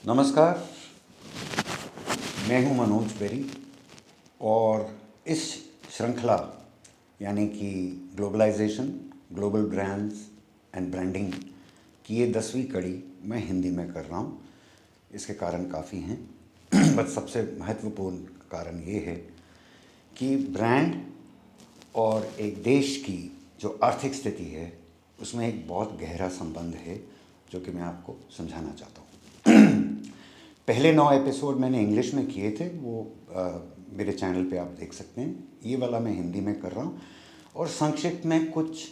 नमस्कार, मैं हूं मनोज बेरी और इस श्रृंखला यानी कि globalization, global brands and branding की ये 10वीं कड़ी मैं हिंदी में कर रहा हूं। इसके कारण काफ़ी हैं बट सबसे महत्वपूर्ण कारण ये है कि ब्रांड और एक देश की जो आर्थिक स्थिति है उसमें एक बहुत गहरा संबंध है जो कि मैं आपको समझाना चाहता हूँ। पहले 9 एपिसोड मैंने इंग्लिश में किए थे, वो मेरे चैनल पे आप देख सकते हैं। ये वाला मैं हिंदी में कर रहा हूँ और संक्षिप्त में कुछ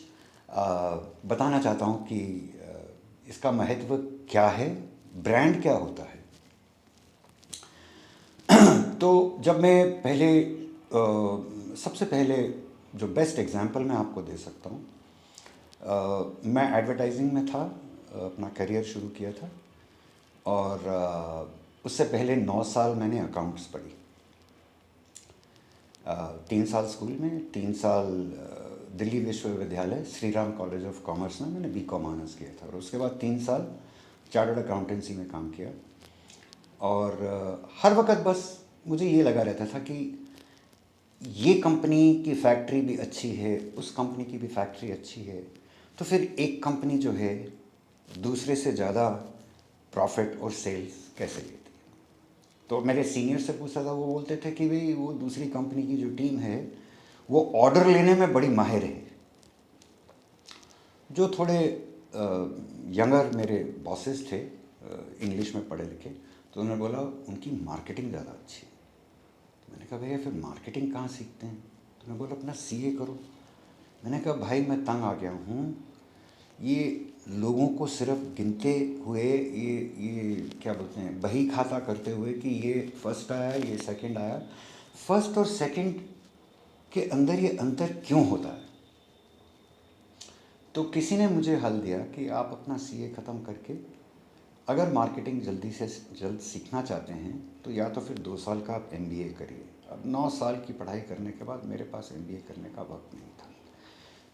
बताना चाहता हूँ कि इसका महत्व क्या है, ब्रांड क्या होता है। तो जब मैं पहले सबसे पहले जो बेस्ट एग्जांपल मैं आपको दे सकता हूँ, मैं एडवर्टाइजिंग में था, अपना करियर शुरू किया था और उससे पहले 9 साल मैंने अकाउंट्स पढ़ी। 3 साल स्कूल में, 3 साल दिल्ली विश्वविद्यालय Shri Ram college of commerce में मैंने बीकॉम ऑनर्स किया था और उसके बाद 3 साल चार्टर्ड अकाउंटेंसी में काम किया। और हर वक्त बस मुझे ये लगा रहता था कि ये कंपनी की फैक्ट्री भी अच्छी है, उस कंपनी की भी फैक्ट्री अच्छी है, तो फिर एक कंपनी जो है दूसरे से ज़्यादा प्रॉफिट और सेल्स कैसे लेती है। तो मेरे सीनियर से पूछा था, वो बोलते थे कि भाई वो दूसरी कंपनी की जो टीम है वो ऑर्डर लेने में बड़ी माहिर है। जो थोड़े यंगर मेरे बॉसेस थे, इंग्लिश में पढ़े लिखे, तो उन्होंने बोला उनकी मार्केटिंग ज़्यादा अच्छी है। तो मैंने कहा भैया फिर मार्केटिंग कहाँ सीखते हैं? तो उन्होंने बोला अपना सीए करो। मैंने कहा भाई मैं तंग आ गया हूँ, ये लोगों को सिर्फ गिनते हुए, ये क्या बोलते हैं, बही खाता करते हुए कि ये फर्स्ट आया, ये सेकंड आया, फर्स्ट और सेकंड के अंदर ये अंतर क्यों होता है। तो किसी ने मुझे हल दिया कि आप अपना सीए ख़त्म करके अगर मार्केटिंग जल्दी से जल्द सीखना चाहते हैं तो या तो फिर 2 साल का आप एमबीए करिए। अब 9 साल की पढ़ाई करने के बाद मेरे पास एमबीए करने का वक्त नहीं था।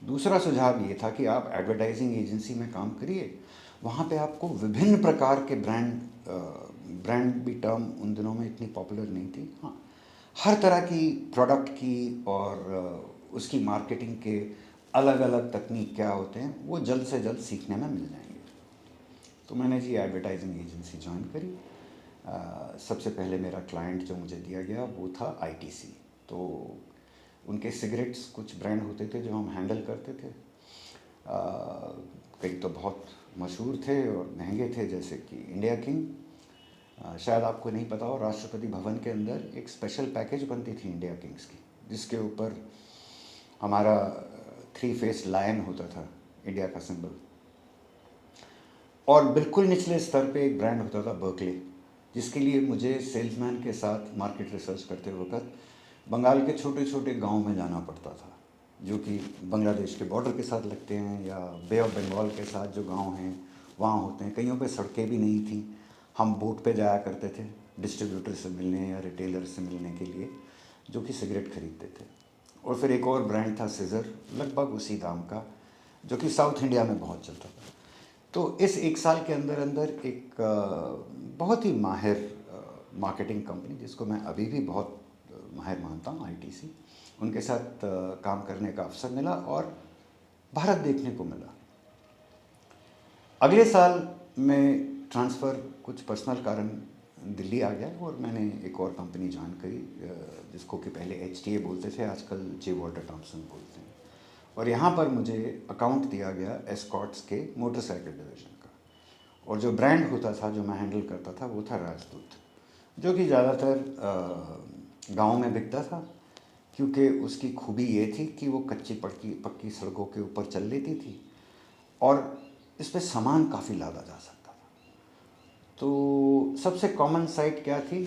दूसरा सुझाव ये था कि आप एडवर्टाइजिंग एजेंसी में काम करिए, वहाँ पे आपको विभिन्न प्रकार के ब्रांड भी टर्म उन दिनों में इतनी पॉपुलर नहीं थी, हाँ, हर तरह की प्रोडक्ट की और उसकी मार्केटिंग के अलग अलग तकनीक क्या होते हैं वो जल्द से जल्द सीखने में मिल जाएंगे। तो मैंने जी एडवर्टाइजिंग एजेंसी ज्वाइन करी। सबसे पहले मेरा क्लाइंट जो मुझे दिया गया वो था आईटीसी। तो उनके सिगरेट्स कुछ ब्रांड होते थे जो हम हैंडल करते थे। कई तो बहुत मशहूर थे और महंगे थे, जैसे कि इंडिया किंग। शायद आपको नहीं पता हो, राष्ट्रपति भवन के अंदर एक स्पेशल पैकेज बनती थी इंडिया किंग्स की, जिसके ऊपर हमारा 3 फेस लायन होता था, इंडिया का सिंबल। और बिल्कुल निचले स्तर पे एक ब्रांड होता था बर्कले, जिसके लिए मुझे सेल्समैन के साथ मार्केट रिसर्च करते वक्त बंगाल के छोटे छोटे गांव में जाना पड़ता था, जो कि बांग्लादेश के बॉर्डर के साथ लगते हैं या बे ऑफ बंगाल के साथ जो गांव हैं वहाँ होते हैं। कईयों पे सड़कें भी नहीं थी, हम बोट पे जाया करते थे डिस्ट्रीब्यूटर से मिलने या रिटेलर से मिलने के लिए, जो कि सिगरेट खरीदते थे। और फिर एक और ब्रांड था सीजर, लगभग उसी दाम का, जो कि साउथ इंडिया में बहुत चलता था। तो इस 1 साल के अंदर अंदर एक बहुत ही माहिर मार्केटिंग कंपनी, जिसको मैं अभी भी बहुत माहिर मानता हूँ, आईटीसी, उनके साथ काम करने का अवसर मिला और भारत देखने को मिला। अगले साल मैं ट्रांसफ़र कुछ पर्सनल कारण दिल्ली आ गया और मैंने एक और कंपनी ज्वाइन करी, जिसको कि पहले एचटीए बोलते थे, आजकल जे वॉल्टर थॉमसन बोलते हैं। और यहाँ पर मुझे अकाउंट दिया गया एस्कॉर्ट्स के मोटरसाइकिल डिवीज़न का, और जो ब्रांड होता था जो मैं हैंडल करता था वो था राजदूत, जो कि ज़्यादातर गांव में बिकता था, क्योंकि उसकी खूबी ये थी कि वो कच्ची पक्की सड़कों के ऊपर चल लेती थी और इस पर सामान काफ़ी लादा जा सकता था। तो सबसे कॉमन साइट क्या थी?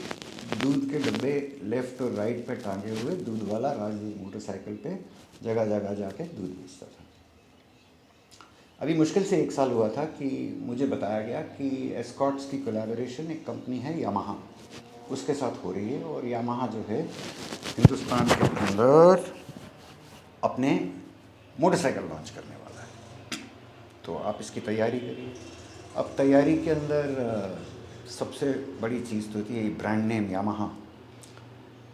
दूध के डब्बे लेफ़्ट और राइट पे टांगे हुए दूध वाला राजदूत मोटरसाइकिल पे जगह जगह जाके दूध बेचता था। अभी मुश्किल से 1 साल हुआ था कि मुझे बताया गया कि एस्कॉर्ट्स की कोलैबोरेशन एक कंपनी है यामाहा, उसके साथ हो रही है, और यामाहा जो है हिंदुस्तान के अंदर अपने मोटरसाइकिल लॉन्च करने वाला है। तो आप इसकी तैयारी करिए। अब तैयारी के अंदर सबसे बड़ी चीज़ तो थी ब्रांड नेम यामाहा।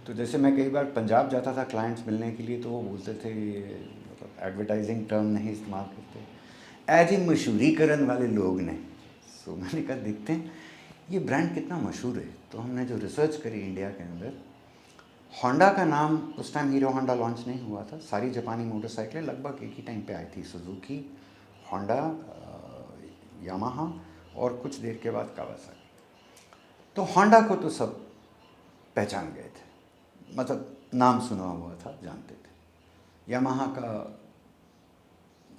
तो जैसे मैं कई बार पंजाब जाता था क्लाइंट्स मिलने के लिए, तो वो बोलते थे मतलब एडवर्टाइजिंग टर्म नहीं इस्तेमाल करते, एज ही मशहूरी करन वाले लोग ने। सो मैंने कहा देखते हैं ये ब्रांड कितना मशहूर है। तो हमने जो रिसर्च करी इंडिया के अंदर, होंडा का नाम उस टाइम हीरो होंडा लॉन्च नहीं हुआ था, सारी जापानी मोटरसाइकिलें लगभग एक ही टाइम पे आई थी, सुजुकी, होंडा, यामाहा और कुछ देर के बाद कावासाकी। तो होंडा को तो सब पहचान गए थे, मतलब नाम सुना हुआ था, जानते थे। यामाहा का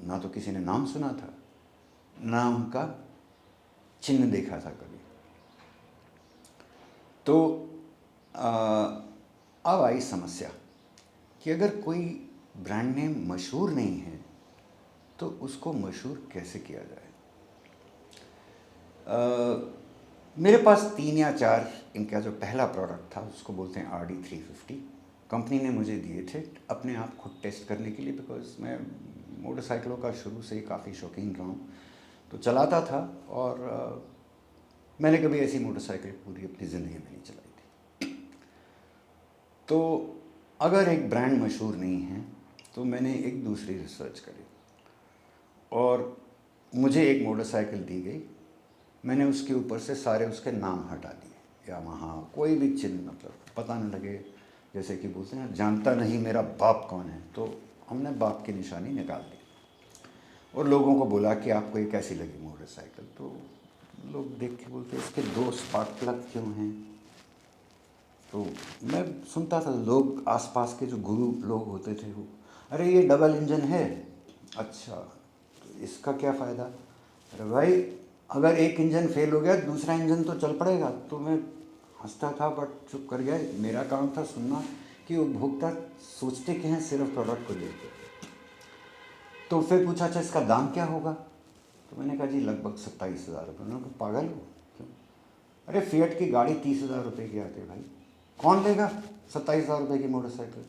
ना तो किसी ने नाम सुना था, ना उनका चिन्ह देखा था कभी। तो अब आई समस्या कि अगर कोई ब्रांड नेम मशहूर नहीं है तो उसको मशहूर कैसे किया जाए। मेरे पास 3 या 4 इनका जो पहला प्रोडक्ट था उसको बोलते हैं RD350। कंपनी ने मुझे दिए थे अपने आप खुद टेस्ट करने के लिए, बिकॉज मैं मोटरसाइकिलों का शुरू से ही काफ़ी शौकीन रहा हूँ, तो चलाता था। और मैंने कभी ऐसी मोटरसाइकिल पूरी अपनी ज़िंदगी में नहीं चलाई थी। तो अगर एक ब्रांड मशहूर नहीं है तो मैंने एक दूसरी रिसर्च करी और मुझे एक मोटरसाइकिल दी गई। मैंने उसके ऊपर से सारे उसके नाम हटा दिए, यामाहा, कोई भी चिन्ह, मतलब पता न लगे, जैसे कि बोलते हैं जानता नहीं मेरा बाप कौन है, तो हमने बाप की निशानी निकाल दी। और लोगों को बोला कि आपको ये कैसी लगी मोटरसाइकिल, तो लोग देख के बोलते इसके 2 स्पार्क प्लग क्यों हैं। तो मैं सुनता था, लोग आसपास के जो गुरु लोग होते थे वो, अरे ये डबल इंजन है, अच्छा तो इसका क्या फ़ायदा। अरे भाई अगर एक इंजन फेल हो गया दूसरा इंजन तो चल पड़ेगा। तो मैं हंसता था बट चुप कर गया। मेरा काम था सुनना कि उपभोक्ता सोचते क्या हैं सिर्फ प्रोडक्ट को लेकर। तो फिर पूछा अच्छा इसका दाम क्या होगा, तो मैंने कहा जी लगभग 27,000 रुपये। उन्होंने कहा पागल हो क्यों, अरे फिएट की गाड़ी 30,000 रुपये की आती है भाई, कौन लेगा 27,000 रुपये की मोटरसाइकिल।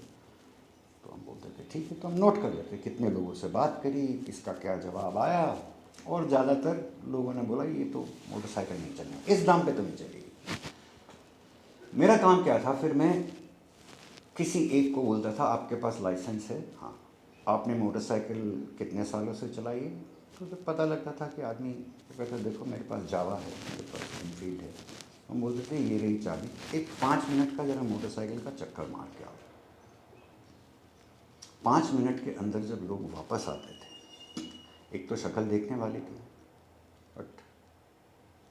तो हम बोलते थे ठीक है, तो हम नोट कर लेते, कितने लोगों से बात करी, किसका क्या जवाब आया, और ज़्यादातर लोगों ने बोला ये तो मोटरसाइकिल नहीं चलनी, इस दाम पे तो नहीं चलेगी। मेरा काम क्या था, फिर मैं किसी एक को बोलता था आपके पास लाइसेंस है, हाँ, आपने मोटरसाइकिल कितने सालों से चलाई है, तो फिर पता लगता था कि आदमी कहता देखो मेरे पास जावा है, मेरे पास एनफील्ड है। हम बोलते थे ये रही चाबी, एक 5 मिनट का जरा मोटरसाइकिल का चक्कर मार के आओ। 5 मिनट के अंदर जब लोग वापस आते थे, एक तो शक्ल देखने वाली थी, बट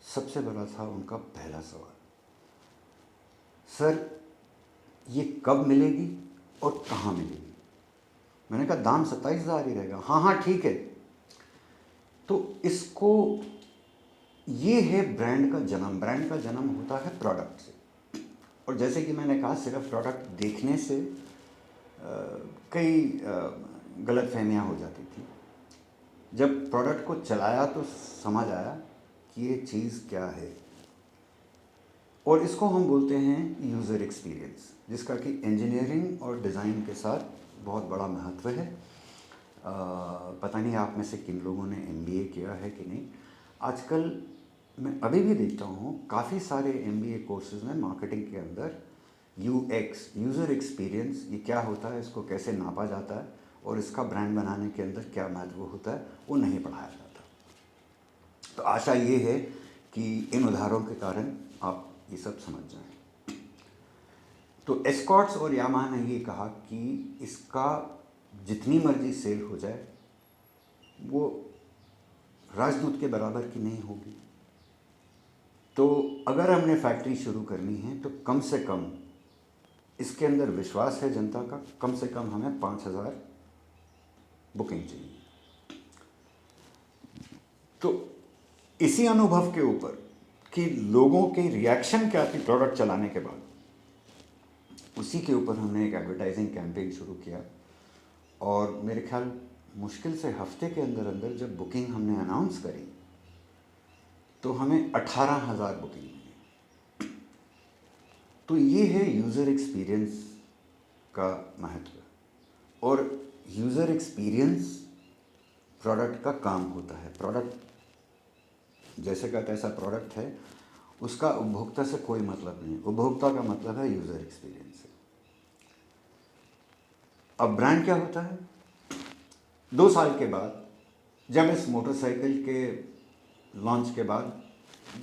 सबसे बड़ा था उनका पहला सवाल, सर ये कब मिलेगी और कहाँ मिलेगी। मैंने कहा दाम 27,000 ही रहेगा, हाँ हाँ ठीक है। तो इसको, ये है ब्रांड का जन्म। ब्रांड का जन्म होता है प्रोडक्ट से। और जैसे कि मैंने कहा सिर्फ प्रोडक्ट देखने से कई गलतफहमियां हो जाती थी। जब प्रोडक्ट को चलाया तो समझ आया कि ये चीज़ क्या है। और इसको हम बोलते हैं यूज़र एक्सपीरियंस, जिसका कि इंजीनियरिंग और डिज़ाइन के साथ बहुत बड़ा महत्व है। पता नहीं आप में से किन लोगों ने MBA किया है कि नहीं। आजकल मैं अभी भी देखता हूँ काफ़ी सारे MBA कोर्सेज में मार्केटिंग के अंदर UX, यूज़र एक्सपीरियंस, ये क्या होता है, इसको कैसे नापा जाता है और इसका ब्रांड बनाने के अंदर क्या महत्व होता है, वो नहीं पढ़ाया जाता। तो आशा ये है कि इन उदाहरणों के कारण आप ये सब समझ जाएं। तो एस्कॉर्ट्स और यामाहा ने ये कहा कि इसका जितनी मर्जी सेल हो जाए वो राजदूत के बराबर की नहीं होगी। तो अगर हमने फैक्ट्री शुरू करनी है तो कम से कम इसके अंदर विश्वास है जनता का, कम से कम हमें 5,000 बुकिंग चाहिए। तो इसी अनुभव के ऊपर कि लोगों के रिएक्शन क्या थी प्रोडक्ट चलाने के बाद, उसी के ऊपर हमने एक एडवर्टाइजिंग कैंपेन शुरू किया। और मेरे ख्याल मुश्किल से हफ्ते के अंदर अंदर जब बुकिंग हमने अनाउंस करी तो हमें 18,000 बुकिंग मिली। तो ये है यूज़र एक्सपीरियंस का महत्व। और यूज़र एक्सपीरियंस प्रोडक्ट का काम होता है। प्रोडक्ट जैसे का तैसा प्रोडक्ट है उसका उपभोक्ता से कोई मतलब नहीं। उपभोक्ता का मतलब है यूज़र एक्सपीरियंस से। अब ब्रांड क्या होता है? 2 साल के बाद जब इस मोटरसाइकिल के लॉन्च के बाद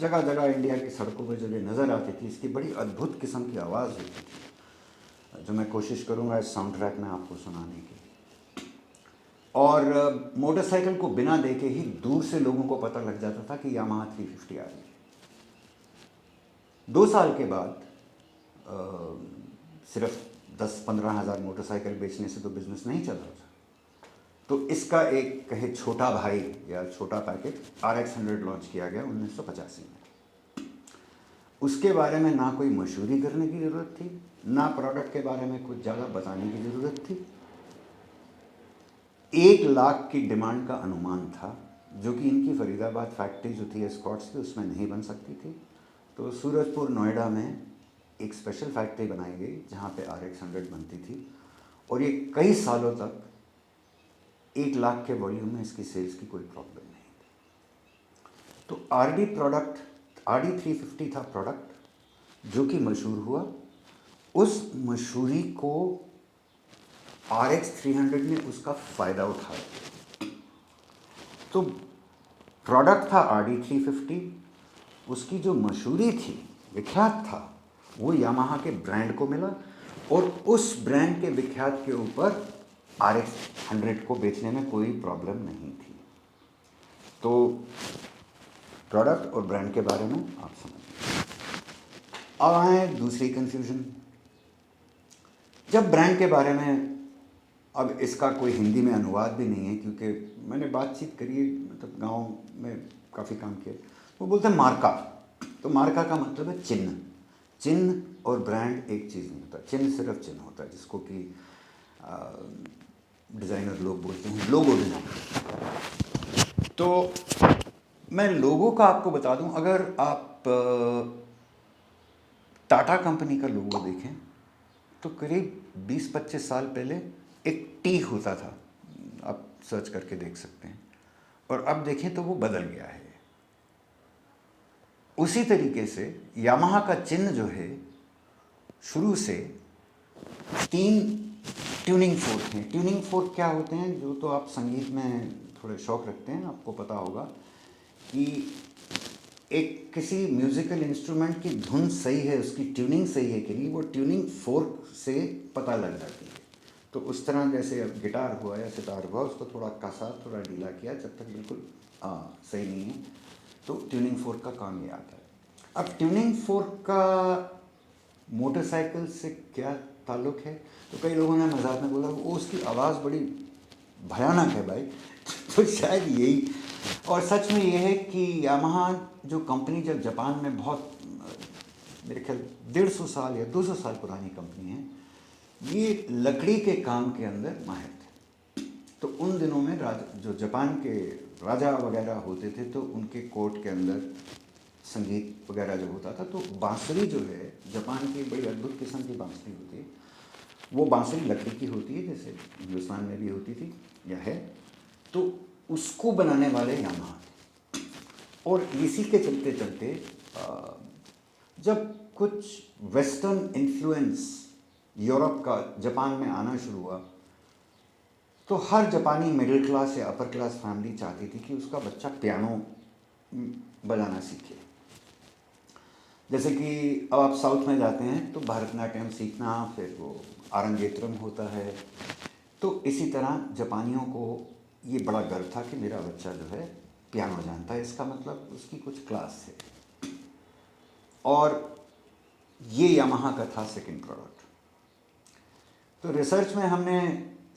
जगह जगह इंडिया की सड़कों पर जब ये नज़र आती थी, इसकी बड़ी अद्भुत किस्म की आवाज़ होती थी, जो मैं कोशिश करूँगा इस साउंड ट्रैक में आपको सुनाने की। और मोटरसाइकिल को बिना देखे ही दूर से लोगों को पता लग जाता था कि यामाहा 350 आ रही है। 2 साल के बाद सिर्फ 10-15 हज़ार मोटरसाइकिल बेचने से तो बिजनेस नहीं चल रहा था। तो इसका एक कहे छोटा भाई या छोटा पैकेट RX 100 लॉन्च किया गया 1985 में। उसके बारे में ना कोई मशहूरी करने की ज़रूरत थी, ना प्रोडक्ट के बारे में कुछ ज़्यादा बताने की ज़रूरत थी। 1 लाख की डिमांड का अनुमान था, जो कि इनकी फरीदाबाद फैक्ट्री जो थी एस्कॉर्ट्स की, उसमें नहीं बन सकती थी। तो सूरजपुर नोएडा में एक स्पेशल फैक्ट्री बनाई गई जहाँ पे RX 100 बनती थी, और ये कई सालों तक 1 लाख के वॉल्यूम में इसकी सेल्स की कोई प्रॉब्लम नहीं थी। तो RD 350 था प्रोडक्ट जो कि मशहूर हुआ। उस मशहूरी को RX 300 ने उसका फ़ायदा उठाया। तो प्रोडक्ट था RD 350, उसकी जो मशहूरी थी, विख्यात था, वो यामाहा के ब्रांड को मिला, और उस ब्रांड के विख्यात के ऊपर RX 100 को बेचने में कोई प्रॉब्लम नहीं थी। तो प्रोडक्ट और ब्रांड के बारे में आप समझिए। अब आए दूसरी कंफ्यूजन। जब ब्रांड के बारे में, अब इसका कोई हिंदी में अनुवाद भी नहीं है, क्योंकि मैंने बातचीत करी, मतलब गांव में काफ़ी काम किया, वो बोलते हैं मार्का। तो मार्का का मतलब है चिन्ह। चिन्ह और ब्रांड एक चीज़ नहीं होता। चिन्ह सिर्फ चिन्ह होता है, जिसको कि डिज़ाइनर लोग बोलते हैं लोगो डिज़ाइन। तो मैं लोगो का आपको बता दूं, अगर आप टाटा कंपनी का लोगो देखें तो करीब 20-25 साल पहले एक टी होता था, आप सर्च करके देख सकते हैं, और अब देखें तो वो बदल गया है। उसी तरीके से यामाहा का चिन्ह जो है, शुरू से 3 ट्यूनिंग फोर्क हैं। ट्यूनिंग फोर्क क्या होते हैं? जो तो आप संगीत में थोड़े शौक रखते हैं, आपको पता होगा कि एक किसी म्यूज़िकल इंस्ट्रूमेंट की धुन सही है, उसकी ट्यूनिंग सही है कि नहीं, वो ट्यूनिंग फोर्क से पता लग जाती है। तो उस तरह जैसे अब गिटार हुआ या सितार हुआ, उसको थोड़ा कसा, थोड़ा ढीला किया, जब तक बिल्कुल सही नहीं है, तो ट्यूनिंग फोर्क का काम ये आता है। अब ट्यूनिंग फोर्क का मोटरसाइकिल से क्या ताल्लुक़ है? तो कई लोगों ने मजाक में बोला वो उसकी आवाज़ बड़ी भयानक है भाई। तो शायद यही, और सच में ये है कि यामाहा जो कंपनी जब जापान में बहुत, मेरे ख्याल 150 साल या 200 साल पुरानी कंपनी है, ये लकड़ी के काम के अंदर माहिर थे। तो उन दिनों में जो जापान के राजा वगैरह होते थे, तो उनके कोर्ट के अंदर संगीत वगैरह जो होता था, तो बांसुरी जो है, जापान की बड़ी अद्भुत किस्म की बांसुरी होती है। वो बांसुरी लकड़ी की होती है, जैसे हिंदुस्तान में भी होती थी या है। तो उसको बनाने वाले यामाहा थे। और इसी के चलते चलते जब कुछ वेस्टर्न इन्फ्लुएंस यूरोप का जापान में आना शुरू हुआ, तो हर जापानी मिडिल क्लास या अपर क्लास फैमिली चाहती थी कि उसका बच्चा पियानो बजाना सीखे। जैसे कि अब आप साउथ में जाते हैं तो भरतनाट्यम सीखना, फिर वो आरंगेत्रम होता है। तो इसी तरह जापानियों को ये बड़ा गर्व था कि मेरा बच्चा जो है पियानो जानता है, इसका मतलब उसकी कुछ क्लास है। और ये यामाहा का था सेकंड प्रोडक्ट। तो रिसर्च में हमने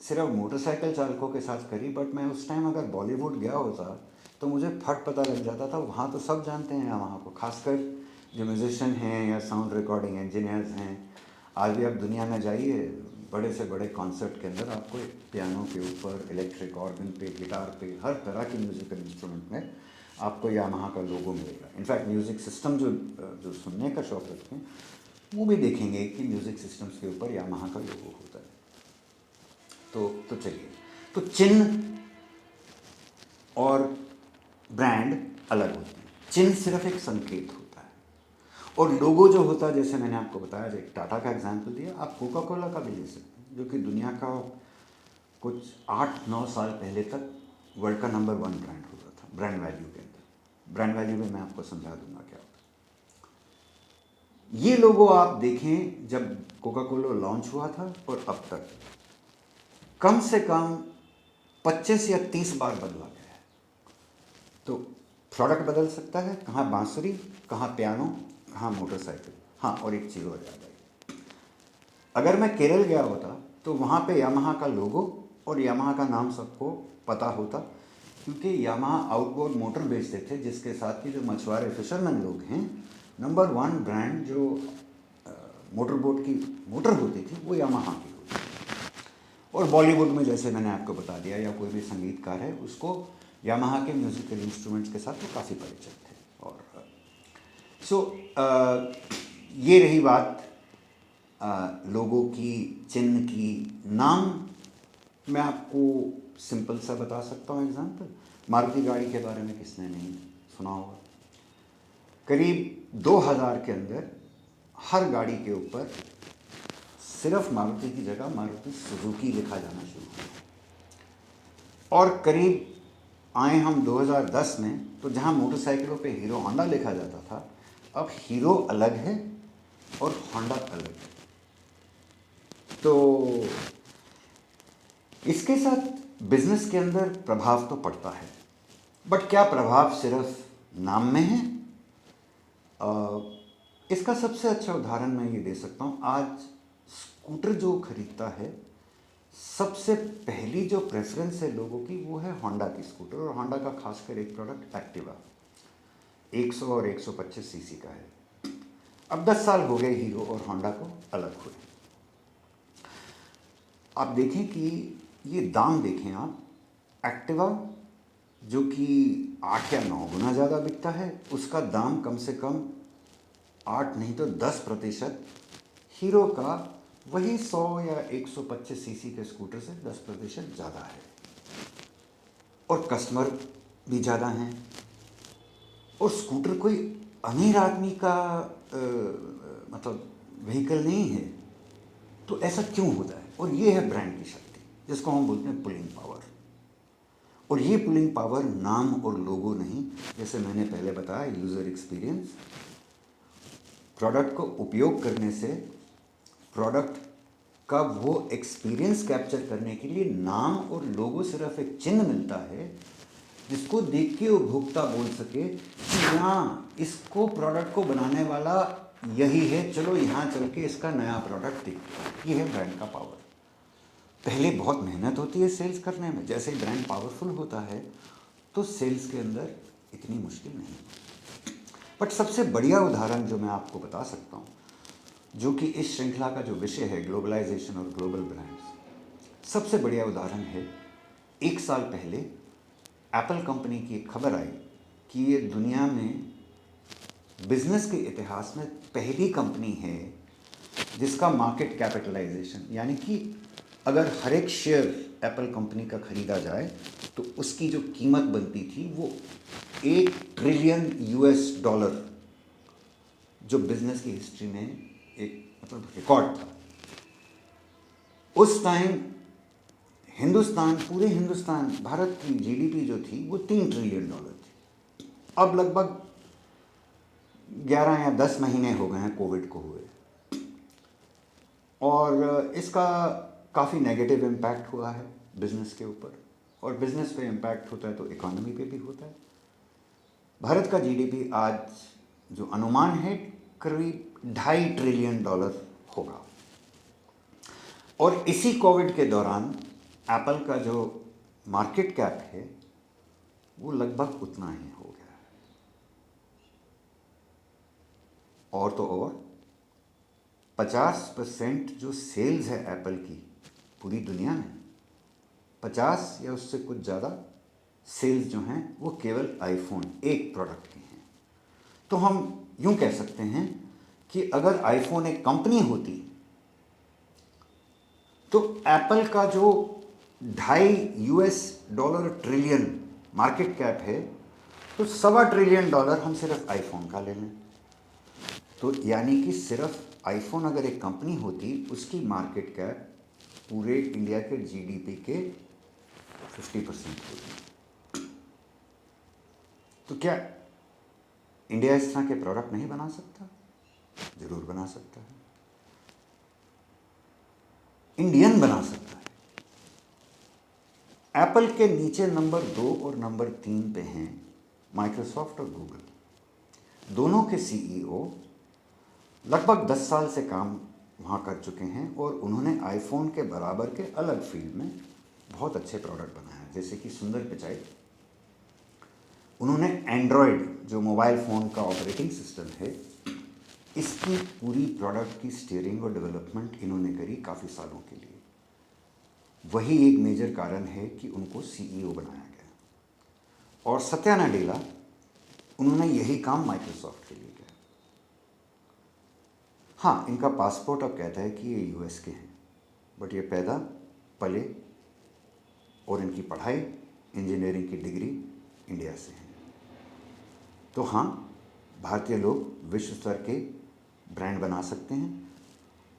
सिर्फ मोटरसाइकिल चालकों के साथ करी, बट मैं उस टाइम अगर बॉलीवुड गया होता तो मुझे फट पता लग जाता था। वहाँ तो सब जानते हैं यामाहा को, खासकर जो म्यूजिशियन हैं या साउंड रिकॉर्डिंग इंजीनियर्स हैं। आज भी आप दुनिया में जाइए, बड़े से बड़े कॉन्सर्ट के अंदर आपको पियानो के ऊपर, इलेक्ट्रिक ऑर्गन पे, गिटार पे, हर तरह की म्यूज़िकल इंस्ट्रूमेंट में आपको यामाहा का लोगो मिलेगा। इनफैक्ट म्यूज़िक सिस्टम जो सुनने का शौक़ रखते हैं, वो भी देखेंगे कि म्यूज़िक सिस्टम्स के ऊपर यामाहा का लोगो होता है। तो चलिए, तो चिन्ह और ब्रांड अलग होते हैं। चिन्ह सिर्फ एक संकेत होता है, और लोगो जो होता है, जैसे मैंने आपको बताया, जो एक टाटा का एग्जांपल दिया, आप कोका कोला का भी ले सकते हैं, जो कि दुनिया का कुछ 8-9 साल पहले तक वर्ल्ड का नंबर 1 ब्रांड होता था ब्रांड वैल्यू के अंदर। ब्रांड वैल्यू में मैं आपको समझा दूंगा क्या होता है। ये लोगो आप देखें, जब कोका कोला लॉन्च हुआ था और अब तक कम से कम 25 या 30 बार बदला गया है। तो प्रोडक्ट बदल सकता है, कहाँ बांसुरी, कहाँ पियानो, कहाँ मोटरसाइकिल। हाँ, और एक चीज़ और याद आई, अगर मैं केरल गया होता तो वहाँ पे यामाहा का लोगो और यामाहा का नाम सबको पता होता, क्योंकि यामाहा आउटबोर्ड मोटर बेचते थे, जिसके साथ कि जो मछुआरे फिशरमैन लोग हैं, नंबर 1 ब्रांड जो मोटर बोट की मोटर होती थी वो यामाहा की होती थी। और बॉलीवुड में जैसे मैंने आपको बता दिया, या कोई भी संगीतकार है उसको यामाहा के म्यूज़िकल इंस्ट्रूमेंट्स के साथ वो काफ़ी परिचित थे। और ये रही बात लोगों की, चिन्ह की, नाम। मैं आपको सिंपल सा बता सकता हूँ एग्जांपल। मारुति गाड़ी के बारे में किसने नहीं सुना होगा। करीब 2000 के अंदर हर गाड़ी के ऊपर सिर्फ मारुति की जगह मारुति सुजुकी लिखा जाना शुरू हुआ। और करीब आए हम 2010 में, तो जहाँ मोटरसाइकिलों पे हीरो होंडा लिखा जाता था, अब हीरो अलग है और होंडा अलग है। तो इसके साथ बिजनेस के अंदर प्रभाव तो पड़ता है, बट क्या प्रभाव सिर्फ नाम में है? इसका सबसे अच्छा उदाहरण मैं ये दे सकता हूँ। आज स्कूटर जो खरीदता है, सबसे पहली जो प्रेफरेंस है लोगों की वो है होंडा की स्कूटर, और होंडा का खासकर एक प्रोडक्ट एक्टिवा 100 और 125 सीसी का है। अब 10 साल हो गए हीरो और होंडा को अलग हुए। आप देखें कि ये दाम देखें आप, एक्टिवा जो कि 8 या 9 गुना ज़्यादा बिकता है, उसका दाम कम से कम 8 नहीं तो 10% हीरो का वही 100 या 125 सीसी के स्कूटर से 10% ज़्यादा है। और कस्टमर भी ज़्यादा हैं, और स्कूटर कोई अमीर आदमी का मतलब व्हीकल नहीं है। तो ऐसा क्यों होता है? और ये है ब्रांड की शक्ति, जिसको हम बोलते हैं पुलिंग पावर। और ये पुलिंग पावर नाम और लोगो नहीं, जैसे मैंने पहले बताया, यूज़र एक्सपीरियंस। प्रोडक्ट को उपयोग करने से प्रोडक्ट का वो एक्सपीरियंस कैप्चर करने के लिए नाम और लोगो सिर्फ एक चिन्ह मिलता है, जिसको देख के उपभोक्ता बोल सके कि हाँ, इसको प्रोडक्ट को बनाने वाला यही है, चलो यहाँ चल के इसका नया प्रोडक्ट देखते हैं। ये है ब्रांड का पावर। पहले बहुत मेहनत होती है सेल्स करने में, जैसे ही ब्रांड पावरफुल होता है तो सेल्स के अंदर इतनी मुश्किल नहीं होती। बट सबसे बढ़िया उदाहरण जो मैं आपको बता सकता हूँ, जो कि इस श्रृंखला का जो विषय है, ग्लोबलाइजेशन और ग्लोबल ब्रांड्स, सबसे बढ़िया उदाहरण है 1 साल पहले एप्पल कंपनी की एक खबर आई कि ये दुनिया में बिजनेस के इतिहास में पहली कंपनी है जिसका मार्केट कैपिटलाइजेशन, यानी कि अगर हर एक शेयर एप्पल कंपनी का खरीदा जाए तो उसकी जो कीमत बनती थी वो $1 ट्रिलियन, जो बिजनेस की हिस्ट्री में एक मतलब रिकॉर्ड था। उस टाइम हिंदुस्तान, पूरे हिंदुस्तान, भारत की जीडीपी जो थी वो $3 ट्रिलियन थी। अब लगभग 11 या 10 महीने हो गए हैं कोविड को हुए, और इसका काफ़ी नेगेटिव इम्पैक्ट हुआ है बिज़नेस के ऊपर। और बिज़नेस पे इम्पैक्ट होता है तो इकोनॉमी पे भी होता है। भारत का जीडीपी आज जो अनुमान है करीब $2.5 ट्रिलियन होगा। और इसी कोविड के दौरान एप्पल का जो मार्केट कैप है वो लगभग उतना ही हो गया है। और तो और 50% जो सेल्स है एप्पल की पूरी दुनिया में, 50 या उससे कुछ ज़्यादा सेल्स जो हैं वो केवल आईफोन एक प्रोडक्ट की हैं। तो हम यूँ कह सकते हैं कि अगर आईफोन एक कंपनी होती तो एप्पल का जो $2.5 ट्रिलियन मार्केट कैप है, तो $1.25 ट्रिलियन हम सिर्फ आईफोन का ले लें। तो यानी कि सिर्फ आईफोन अगर एक कंपनी होती, उसकी मार्केट कैप पूरे इंडिया के जीडीपी के 50% होती। तो क्या इंडिया इस तरह के प्रोडक्ट नहीं बना सकता? जरूर बना सकता है, इंडियन बना सकता है। एप्पल के नीचे नंबर 2 और नंबर 3 पे हैं माइक्रोसॉफ्ट और गूगल। दोनों के सीईओ लगभग 10 साल से काम वहाँ कर चुके हैं और उन्होंने आईफोन के बराबर के अलग फील्ड में बहुत अच्छे प्रोडक्ट बनाए हैं, जैसे कि सुंदर पिचाई। उन्होंने एंड्रॉयड, जो मोबाइल फ़ोन का ऑपरेटिंग सिस्टम है, इसकी पूरी प्रोडक्ट की स्टीयरिंग और डेवलपमेंट इन्होंने करी काफ़ी सालों के लिए। वही एक मेजर कारण है कि उनको सीईओ बनाया गया। और सत्या नाडेला, उन्होंने यही काम माइक्रोसॉफ्ट के लिए किया। हाँ, इनका पासपोर्ट अब कहता है कि ये यूएस के हैं, बट ये पैदा पले और इनकी पढ़ाई, इंजीनियरिंग की डिग्री इंडिया से है। तो हाँ, भारतीय लोग विश्व स्तर के ब्रांड बना सकते हैं,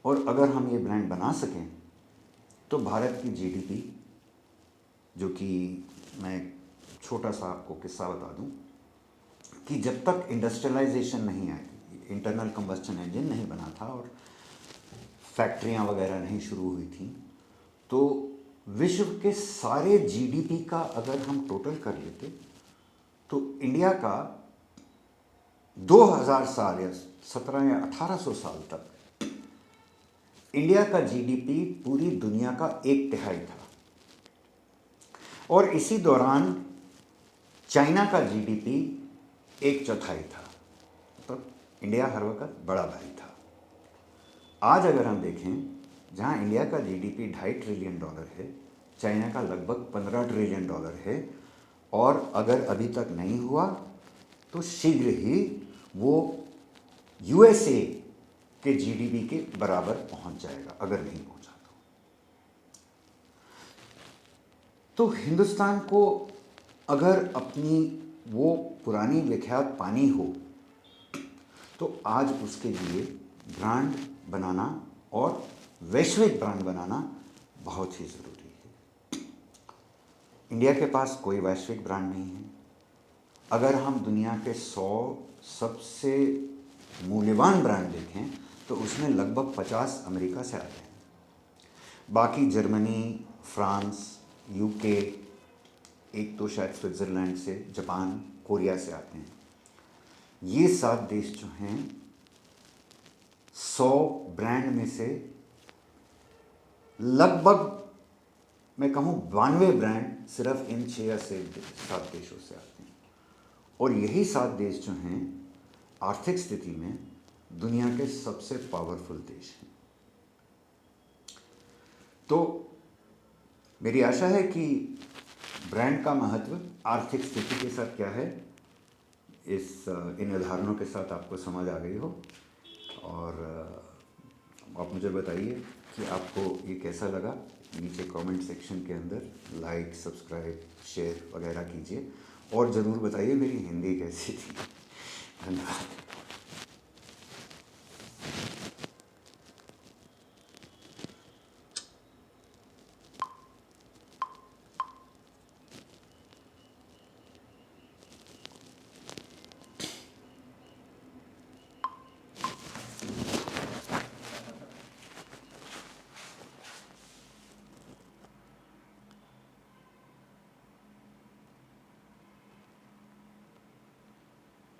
और अगर हम ये ब्रांड बना सकें तो भारत की जीडीपी, जो कि मैं छोटा सा आपको किस्सा बता दूं, कि जब तक इंडस्ट्रियलाइजेशन नहीं आई, इंटरनल कंबस्चन इंजन नहीं बना था और फैक्ट्रियां वगैरह नहीं शुरू हुई थी, तो विश्व के सारे जीडीपी का अगर हम टोटल कर लेते तो इंडिया का 2000 साल या 17 या 1800 साल तक इंडिया का जीडीपी पूरी दुनिया का 1/3 था। और इसी दौरान चाइना का जीडीपी 1/4 था। तो इंडिया हर वक्त बड़ा भाई था। आज अगर हम देखें, जहां इंडिया का जीडीपी $2.5 ट्रिलियन है, चाइना का लगभग $15 ट्रिलियन है, और अगर अभी तक नहीं हुआ तो शीघ्र ही वो यूएसए के जीडीपी के बराबर पहुंच जाएगा, अगर नहीं पहुंचा तो हिंदुस्तान को अगर अपनी वो पुरानी विख्यात पानी हो, तो आज उसके लिए ब्रांड बनाना और वैश्विक ब्रांड बनाना बहुत ही ज़रूरी है। इंडिया के पास कोई वैश्विक ब्रांड नहीं है। अगर हम दुनिया के 100 सबसे मूल्यवान ब्रांड देखें तो उसमें लगभग 50 अमेरिका से आते हैं, बाकी जर्मनी, फ्रांस, यूके, एक तो शायद स्विट्ज़रलैंड से, जापान, कोरिया से आते हैं। ये 7 देश जो हैं, 100 ब्रांड में से लगभग मैं कहूँ 92 ब्रांड सिर्फ इन 6 या 7 देशों से आते हैं। और यही 7 देश जो हैं आर्थिक स्थिति में दुनिया के सबसे पावरफुल देश हैं। तो मेरी आशा है कि ब्रांड का महत्व आर्थिक स्थिति के साथ क्या है, इन उदाहरणों के साथ आपको समझ आ गई हो। और आप मुझे बताइए कि आपको ये कैसा लगा। नीचे कमेंट सेक्शन के अंदर लाइक, सब्सक्राइब, शेयर वगैरह कीजिए, और ज़रूर बताइए मेरी हिंदी कैसी थी। धन्यवाद।